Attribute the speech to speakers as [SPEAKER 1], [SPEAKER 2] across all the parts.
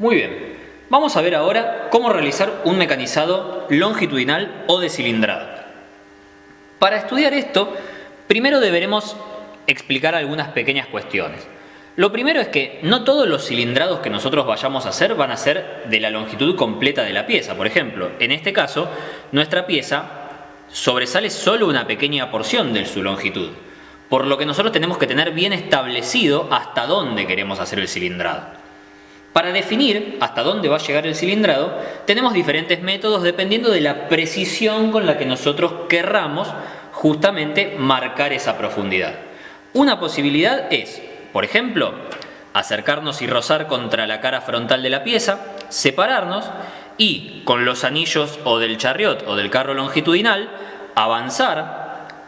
[SPEAKER 1] Muy bien, vamos a ver ahora cómo realizar un mecanizado longitudinal o de cilindrado. Para estudiar esto, primero deberemos explicar algunas pequeñas cuestiones. Lo primero es que no todos los cilindrados que nosotros vayamos a hacer van a ser de la longitud completa de la pieza. Por ejemplo, en este caso, nuestra pieza sobresale solo una pequeña porción de su longitud, por lo que nosotros tenemos que tener bien establecido hasta dónde queremos hacer el cilindrado. Para definir hasta dónde va a llegar el cilindrado, tenemos diferentes métodos dependiendo de la precisión con la que nosotros querramos justamente marcar esa profundidad. Una posibilidad es, por ejemplo, acercarnos y rozar contra la cara frontal de la pieza, separarnos y con los anillos o del chariot o del carro longitudinal avanzar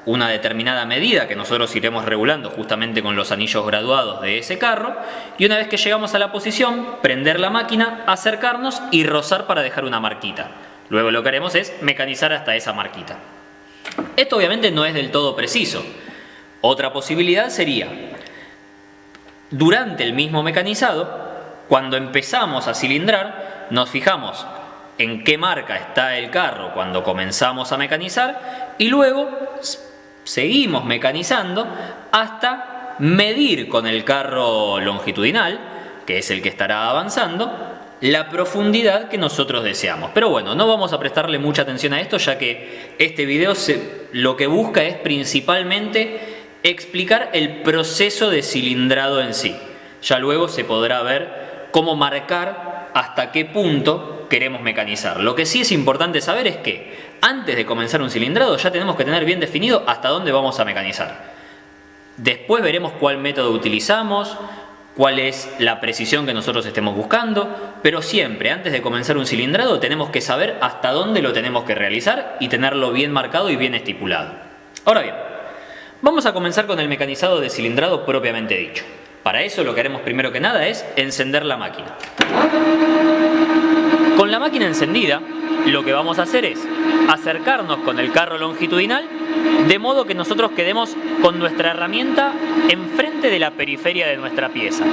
[SPEAKER 1] una determinada medida que nosotros iremos regulando justamente con los anillos graduados de ese carro, y una vez que llegamos a la posición, prender la máquina, acercarnos y rozar para dejar una marquita. Luego lo que haremos es mecanizar hasta esa marquita. Esto obviamente no es del todo preciso. Otra posibilidad sería, durante el mismo mecanizado, cuando empezamos a cilindrar, nos fijamos en qué marca está el carro cuando comenzamos a mecanizar y luego seguimos mecanizando hasta medir con el carro longitudinal, que es el que estará avanzando, la profundidad que nosotros deseamos. Pero bueno, no vamos a prestarle mucha atención a esto, ya que este video lo que busca es principalmente explicar el proceso de cilindrado en sí. Ya luego se podrá ver cómo marcar hasta qué punto queremos mecanizar. Lo que sí es importante saber es que antes de comenzar un cilindrado ya tenemos que tener bien definido hasta dónde vamos a mecanizar. Después veremos cuál método utilizamos, cuál es la precisión que nosotros estemos buscando, pero siempre antes de comenzar un cilindrado tenemos que saber hasta dónde lo tenemos que realizar y tenerlo bien marcado y bien estipulado. Ahora bien, vamos a comenzar con el mecanizado de cilindrado propiamente dicho. Para eso lo que haremos primero que nada es encender la máquina. Con la máquina encendida, lo que vamos a hacer es acercarnos con el carro longitudinal de modo que nosotros quedemos con nuestra herramienta enfrente de la periferia de nuestra pieza.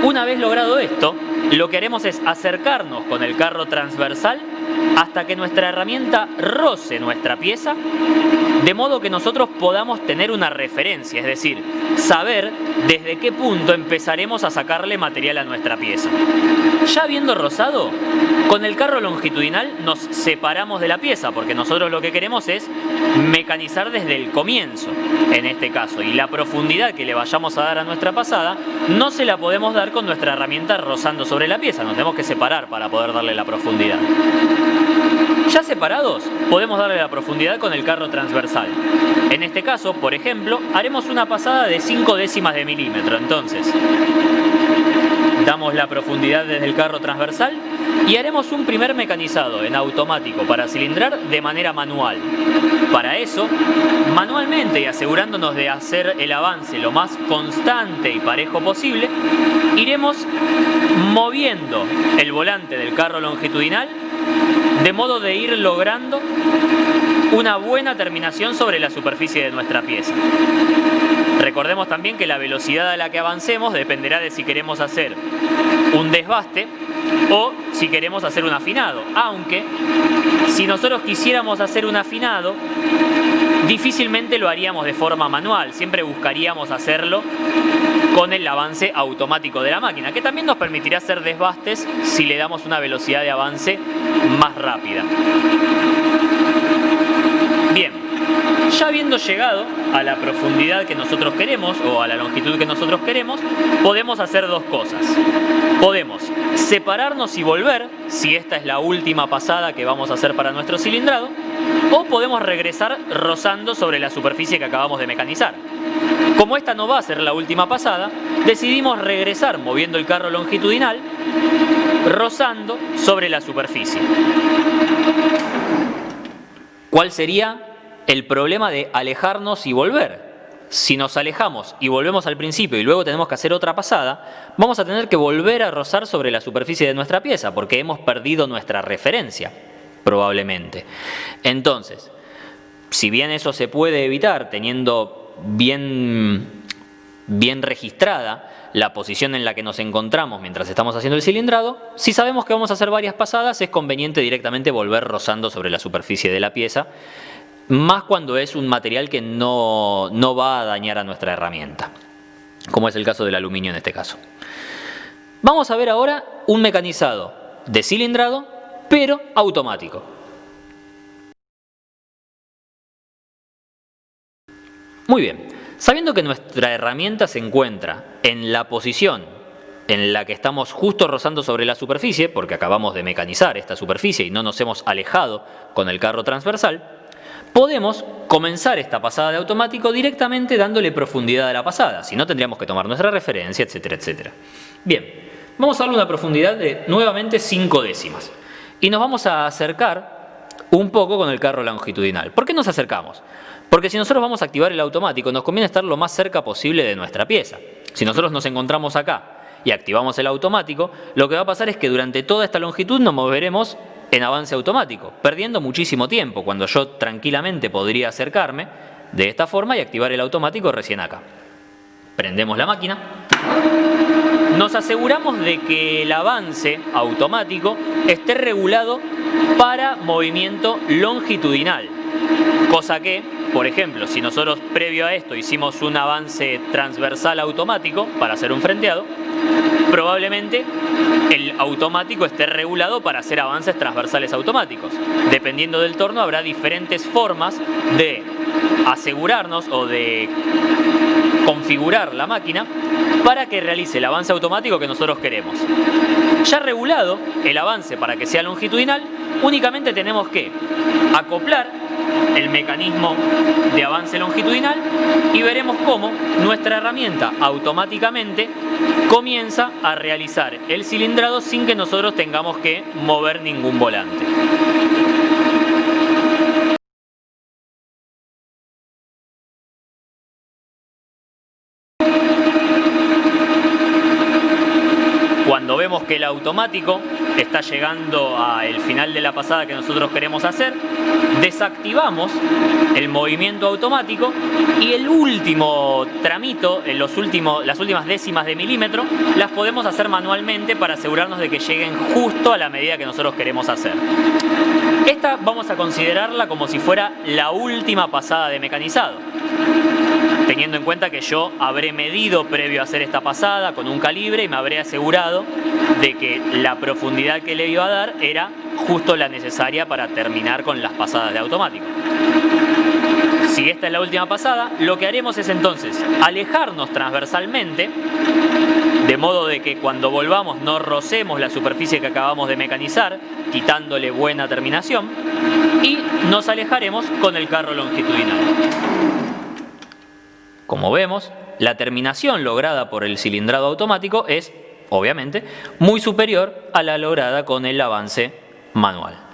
[SPEAKER 1] Una vez logrado esto, lo que haremos es acercarnos con el carro transversal hasta que nuestra herramienta roce nuestra pieza, de modo que nosotros podamos tener una referencia, es decir, saber desde qué punto empezaremos a sacarle material a nuestra pieza. Ya habiendo rozado, con el carro longitudinal nos separamos de la pieza, porque nosotros lo que queremos es mecanizar desde el comienzo, en este caso, y la profundidad que le vayamos a dar a nuestra pasada no se la podemos dar con nuestra herramienta rozando sobre la pieza, nos tenemos que separar para poder darle la profundidad. Ya separados, podemos darle la profundidad con el carro transversal. En este caso, por ejemplo, haremos una pasada de 0,5 de milímetro. Entonces, damos la profundidad desde el carro transversal y haremos un primer mecanizado en automático para cilindrar de manera manual. Para eso, manualmente y asegurándonos de hacer el avance lo más constante y parejo posible, iremos moviendo el volante del carro longitudinal de modo de ir logrando una buena terminación sobre la superficie de nuestra pieza. Recordemos también que la velocidad a la que avancemos dependerá de si queremos hacer un desbaste o si queremos hacer un afinado, aunque si nosotros quisiéramos hacer un afinado, difícilmente lo haríamos de forma manual, siempre buscaríamos hacerlo con el avance automático de la máquina, que también nos permitirá hacer desbastes si le damos una velocidad de avance más rápida. Bien, ya habiendo llegado a la profundidad que nosotros queremos o a la longitud que nosotros queremos, podemos hacer dos cosas. Podemos separarnos y volver, si esta es la última pasada que vamos a hacer para nuestro cilindrado, o podemos regresar rozando sobre la superficie que acabamos de mecanizar. Como esta no va a ser la última pasada, decidimos regresar moviendo el carro longitudinal, rozando sobre la superficie. ¿Cuál sería el problema de alejarnos y volver? Si nos alejamos y volvemos al principio y luego tenemos que hacer otra pasada, vamos a tener que volver a rozar sobre la superficie de nuestra pieza porque hemos perdido nuestra referencia, probablemente. Entonces, si bien eso se puede evitar teniendo bien bien registrada la posición en la que nos encontramos mientras estamos haciendo el cilindrado, si sabemos que vamos a hacer varias pasadas, es conveniente directamente volver rozando sobre la superficie de la pieza, más cuando es un material que no va a dañar a nuestra herramienta, como es el caso del aluminio en este caso. Vamos a ver ahora un mecanizado de cilindrado, pero automático. Muy bien, sabiendo que nuestra herramienta se encuentra en la posición en la que estamos justo rozando sobre la superficie, porque acabamos de mecanizar esta superficie y no nos hemos alejado con el carro transversal, podemos comenzar esta pasada de automático directamente dándole profundidad a la pasada, si no tendríamos que tomar nuestra referencia, etcétera, etcétera. Bien, vamos a darle una profundidad de nuevamente 5 décimas y nos vamos a acercar un poco con el carro longitudinal. ¿Por qué nos acercamos? Porque si nosotros vamos a activar el automático, nos conviene estar lo más cerca posible de nuestra pieza. Si nosotros nos encontramos acá y activamos el automático, lo que va a pasar es que durante toda esta longitud nos moveremos en avance automático, perdiendo muchísimo tiempo, cuando yo tranquilamente podría acercarme de esta forma y activar el automático recién acá. Prendemos la máquina. Nos aseguramos de que el avance automático esté regulado para movimiento longitudinal, cosa que, por ejemplo, si nosotros previo a esto hicimos un avance transversal automático para hacer un frenteado, probablemente el automático esté regulado para hacer avances transversales automáticos. Dependiendo del torno habrá diferentes formas de asegurarnos o de configurar la máquina para que realice el avance automático que nosotros queremos. Ya regulado el avance para que sea longitudinal, únicamente tenemos que acoplar el mecanismo de avance longitudinal y veremos cómo nuestra herramienta automáticamente comienza a realizar el cilindrado sin que nosotros tengamos que mover ningún volante. Cuando vemos que el automático está llegando al final de la pasada que nosotros queremos hacer, desactivamos el movimiento automático y el último tramito, las últimas décimas de milímetro, las podemos hacer manualmente para asegurarnos de que lleguen justo a la medida que nosotros queremos hacer. Esta vamos a considerarla como si fuera la última pasada de mecanizado, teniendo en cuenta que yo habré medido previo a hacer esta pasada con un calibre y me habré asegurado de que la profundidad que le iba a dar era justo la necesaria para terminar con las pasadas de automático. Si esta es la última pasada, lo que haremos es entonces alejarnos transversalmente, de modo de que cuando volvamos no rocemos la superficie que acabamos de mecanizar, quitándole buena terminación, y nos alejaremos con el carro longitudinal. Como vemos, la terminación lograda por el cilindrado automático es, obviamente, muy superior a la lograda con el avance manual.